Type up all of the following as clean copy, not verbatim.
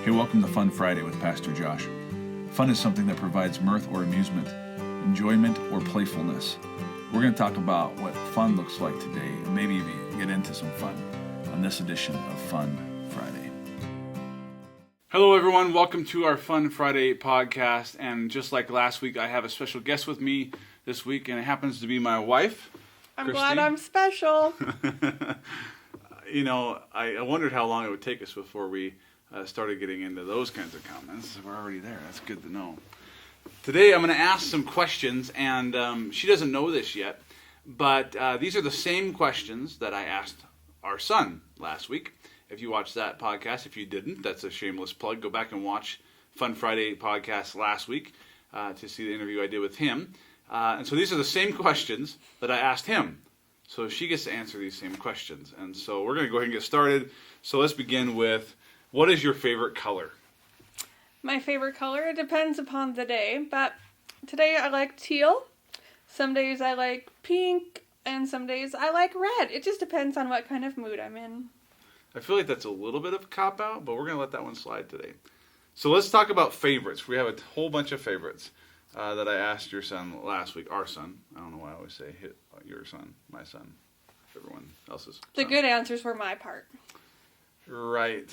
Hey, welcome to Fun Friday with Pastor Josh. Fun is something that provides mirth or amusement, enjoyment or playfulness. We're going to talk about what fun looks like today and maybe even get into some fun on this edition of Fun Friday. Hello everyone, welcome to our Fun Friday podcast, and just like last week, I have a special guest with me this week, and it happens to be my wife, I'm Christy. glad I'm special. You know, I wondered how long it would take us before we started getting into those kinds of comments. We're already there. That's good to know. Today I'm going to ask some questions, and she doesn't know this yet, but these are the same questions that I asked our son last week. If you watched that podcast, if you didn't, that's a shameless plug. Go back and watch Fun Friday podcast last week to see the interview I did with him. And so these are the same questions that I asked him. So she gets to answer these same questions. And so we're going to go ahead and get started. So let's begin with, what is your favorite color? My favorite color, it depends upon the day, but today I like teal. Some days I like pink, and some days I like red. It just depends on what kind of mood I'm in. I feel like that's a little bit of a cop-out, but we're going to let that one slide today. So let's talk about favorites. We have a whole bunch of favorites that I asked your son last week. Our son. I don't know why I always say your son, my son, everyone else's son. The good answers were my part. Right.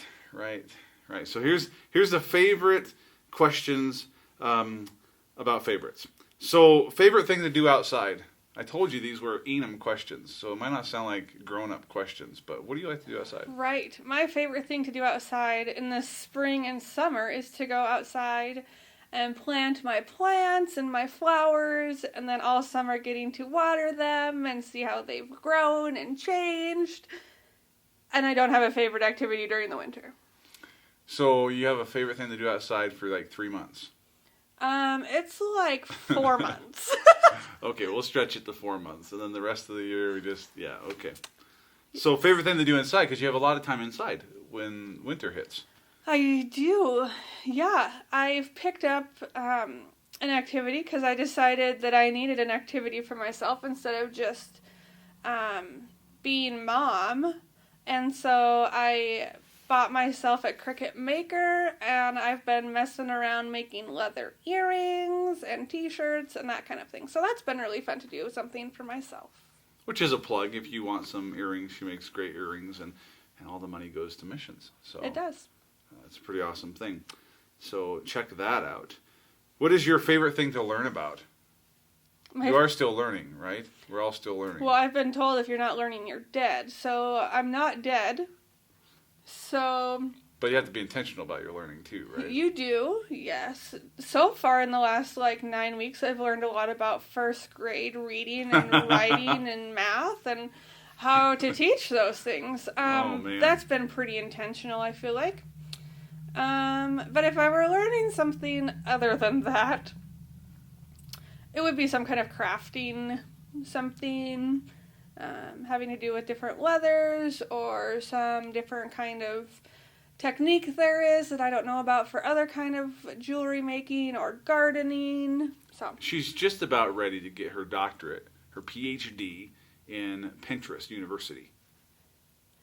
So here's the favorite questions about favorites. So favorite thing to do outside. I told you these were Enum questions, so it might not sound like grown-up questions, but what do you like to do outside? Right. My favorite thing to do outside in the spring and summer is to go outside and plant my plants and my flowers, and then all summer getting to water them and see how they've grown and changed. And I don't have a favorite activity during the winter. So you have a favorite thing to do outside for like 3 months? It's like 4 months. Okay, we'll stretch it to 4 months, and then the rest of the year we just, okay. So favorite thing to do inside, because you have a lot of time inside when winter hits. I do, yeah. I've picked up an activity because I decided that I needed an activity for myself instead of just being mom. And so I bought myself a Cricut Maker, and I've been messing around making leather earrings and t-shirts and that kind of thing. So that's been really fun to do, something for myself. Which is a plug. If you want some earrings, she makes great earrings, and all the money goes to missions. So it does. That's a pretty awesome thing. So check that out. What is your favorite thing to learn about? You are still learning, right? We're all still learning. Well, I've been told if you're not learning, you're dead. So I'm not dead. So... But you have to be intentional about your learning too, right? You do, yes. So far in the last 9 weeks, I've learned a lot about first grade reading and writing and math and how to teach those things. Oh, man. That's been pretty intentional, I feel like. But if I were learning something other than that, it would be some kind of crafting something, having to do with different leathers or some different kind of technique there is that I don't know about for other kind of jewelry making or gardening. So she's just about ready to get her doctorate, her PhD in Pinterest University.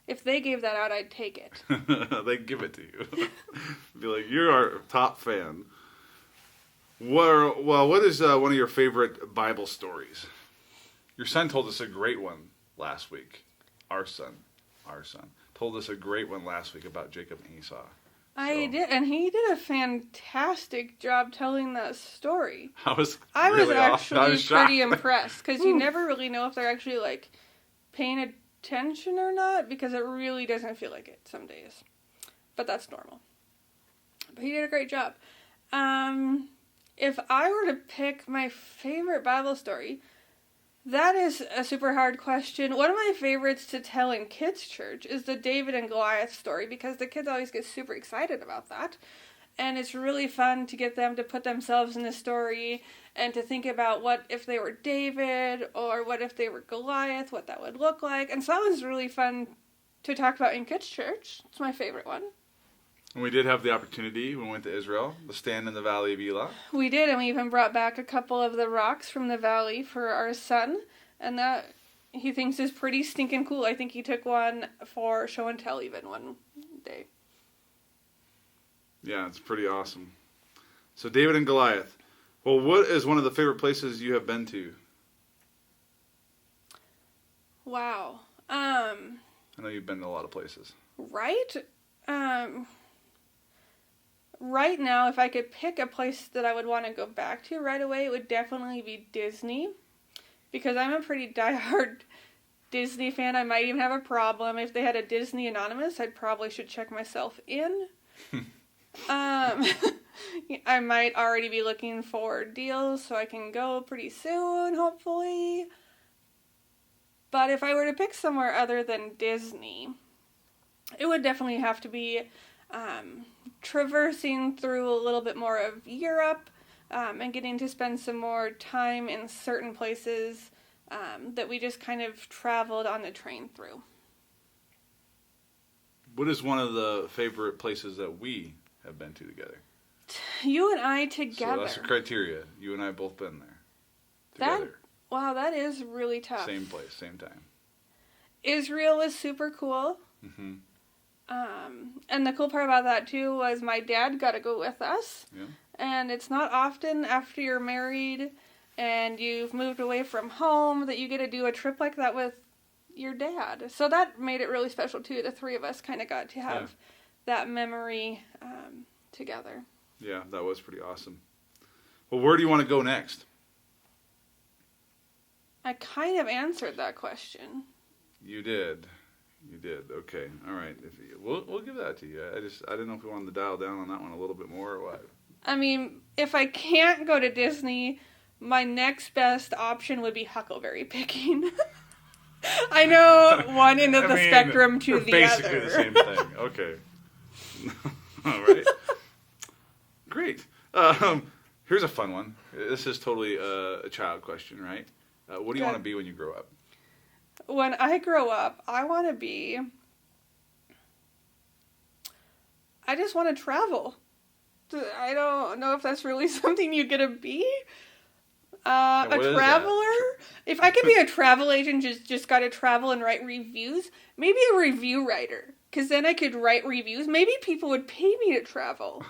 If they gave that out, I'd take it. They give it to you. Be like, you're our top fan. What is one of your favorite Bible stories? Your son told us a great one last week. Our son told us a great one last week about Jacob and Esau. I did, and he did a fantastic job telling that story. I was actually pretty impressed, because you never really know if they're actually paying attention or not, because it really doesn't feel like it some days. But that's normal. But he did a great job. If I were to pick my favorite Bible story, that is a super hard question. One of my favorites to tell in kids' church is the David and Goliath story, because the kids always get super excited about that. And it's really fun to get them to put themselves in the story and to think about what if they were David or what if they were Goliath, what that would look like. And so that was really fun to talk about in kids' church. It's my favorite one. And we did have the opportunity when we went to Israel to stand in the Valley of Elah. We did, and we even brought back a couple of the rocks from the valley for our son. And that he thinks is pretty stinking cool. I think he took one for show and tell even one day. Yeah, it's pretty awesome. So David and Goliath. Well, what is one of the favorite places you have been to? Wow. I know you've been to a lot of places. Right? Right now, if I could pick a place that I would want to go back to right away, it would definitely be Disney. Because I'm a pretty diehard Disney fan. I might even have a problem. If they had a Disney Anonymous, I probably should check myself in. I might already be looking for deals so I can go pretty soon, hopefully. But if I were to pick somewhere other than Disney, it would definitely have to be traversing through a little bit more of Europe and getting to spend some more time in certain places that we just kind of traveled on the train through. What is one of the favorite places that we have been to together? You and I together. So that's the criteria. You and I have both been there. Together. Wow, that is really tough. Same place, same time. Israel was super cool. Mm-hmm. And the cool part about that, too, was my dad got to go with us. Yeah. And it's not often after you're married and you've moved away from home that you get to do a trip like that with your dad. So that made it really special, too. The three of us kind of got to have that memory together. Yeah, that was pretty awesome. Well, where do you want to go next? I kind of answered that question. You did. Okay. All right. We'll give that to you. I didn't know if we wanted to dial down on that one a little bit more or what. I mean, if I can't go to Disney, my next best option would be huckleberry picking. I know one end of the spectrum to the basically other. the same thing. Okay. All right. Great. Here's a fun one. This is totally a child question, right? What do you want to be when you grow up? When I grow up, I want to be... I just want to travel. I don't know if that's really something you get to be. A traveler? If I could be a travel agent, just got to travel and write reviews, maybe a review writer. Because then I could write reviews. Maybe people would pay me to travel.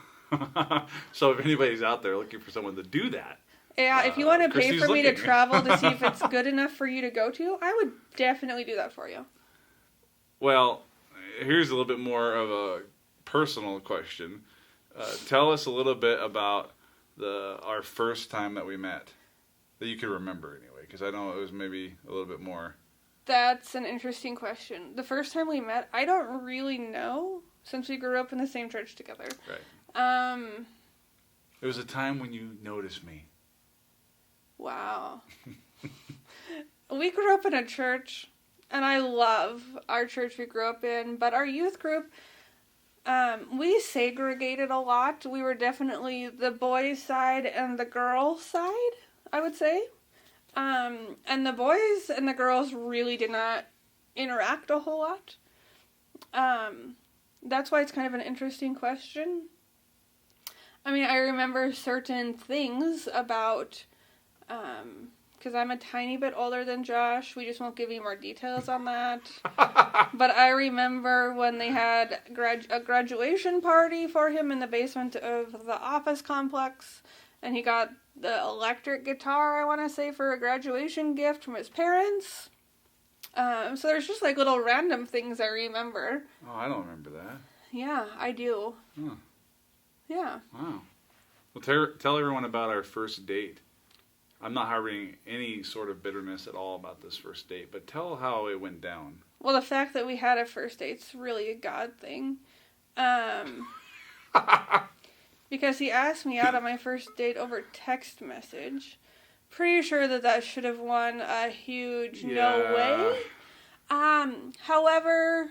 So if anybody's out there looking for someone to do that. Yeah, if you want to pay for me to travel to see if it's good enough for you to go to, I would definitely do that for you. Well, here's a little bit more of a personal question. Tell us a little bit about our first time that we met, that you can remember anyway, because I know it was maybe a little bit more. That's an interesting question. The first time we met, I don't really know, since we grew up in the same church together. Right. It was a time when you noticed me. Wow. We grew up in a church, and I love our church we grew up in, but our youth group, we segregated a lot. We were definitely the boys' side and the girls' side, I would say. And the boys and the girls really did not interact a whole lot. That's why it's kind of an interesting question. I mean, I remember certain things about, because I'm a tiny bit older than Josh. We just won't give you more details on that. But I remember when they had a graduation party for him in the basement of the office complex, and he got the electric guitar, I want to say, for a graduation gift from his parents. So there's just like little random things I remember. Oh, I don't remember that. Yeah, I do. Huh. Yeah. Wow. Well, tell everyone about our first date. I'm not harboring any sort of bitterness at all about this first date, but tell how it went down. Well, the fact that we had a first date's really a God thing. Because he asked me out on my first date over text message. Pretty sure that should have won a huge no way. However,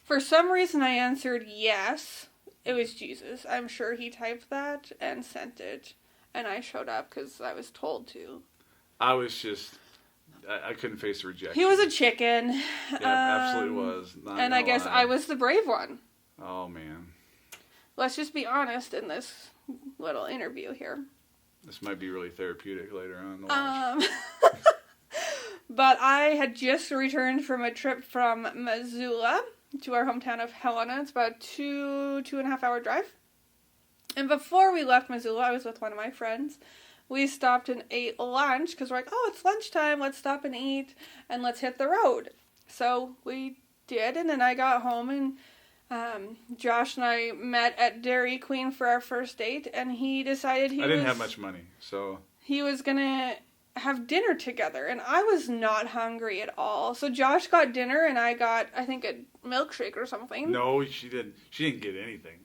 for some reason I answered yes. It was Jesus. I'm sure he typed that and sent it. And I showed up because I was told to. I couldn't face the rejection. He was a chicken. Yeah, absolutely was. And I guess I was the brave one. Oh, man. Let's just be honest in this little interview here. This might be really therapeutic later on to watch. But I had just returned from a trip from Missoula to our hometown of Helena. It's about 2.5 hour drive. And before we left Missoula, I was with one of my friends. We stopped and ate lunch because we're like, oh, it's lunchtime. Let's stop and eat and let's hit the road. So we did, and then I got home and Josh and I met at Dairy Queen for our first date, and he decided I didn't have much money, so he was gonna have dinner together, and I was not hungry at all. So Josh got dinner, and I got, I think, a milkshake or something. No, she didn't. She didn't get anything.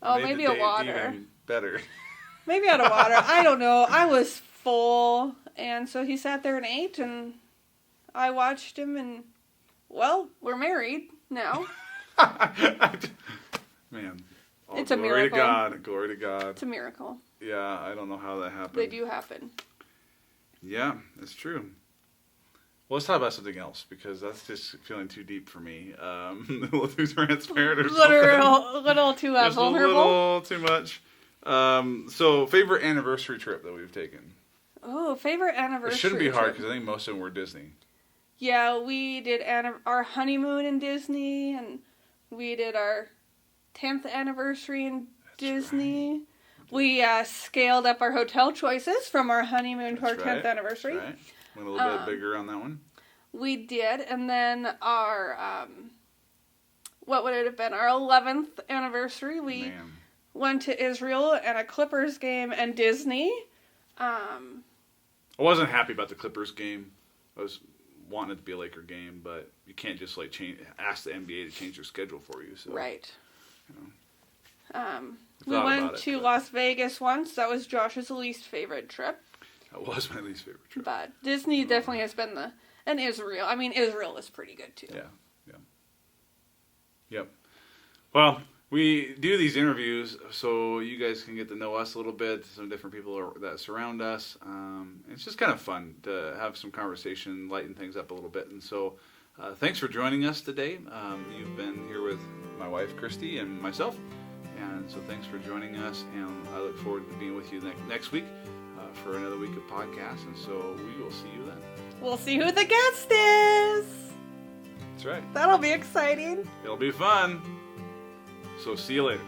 Oh, maybe a water. Even better. Maybe out of water. I don't know. I was full, and so he sat there and ate, and I watched him, and well, we're married now. Man, it's a glory miracle. to God, glory to God. It's a miracle. Yeah, I don't know how that happened. They do happen. Yeah, that's true. Well, let's talk about something else, because that's just feeling too deep for me. A little too transparent or something. A little too vulnerable. A little too much. So, favorite anniversary trip that we've taken? Oh, favorite anniversary It shouldn't be hard, trip. because I think most of them were Disney. Yeah, we did our honeymoon in Disney, and we did our 10th anniversary in Disney. Right. We scaled up our hotel choices from our honeymoon to our 10th anniversary. That's right. Went a little bit bigger on that one. We did, and then our, what would it have been? Our 11th anniversary, we went to Israel and a Clippers game and Disney. I wasn't happy about the Clippers game. I was wanting it to be a Laker game, but you can't just ask the NBA to change their schedule for you. So, right. You know, we went to Las Vegas once. That was Josh's least favorite trip. That was my least favorite trip. But Disney definitely has been and Israel. I mean, Israel is pretty good too. Yeah. Yep. Well, we do these interviews so you guys can get to know us a little bit, some different people that surround us. It's just kind of fun to have some conversation, lighten things up a little bit. And so thanks for joining us today. You've been here with my wife, Christy, and myself. And so thanks for joining us, and I look forward to being with you next week for another week of podcasts. And so we will see you then. We'll see who the guest is. That's right. That'll be exciting. It'll be fun. So see you later.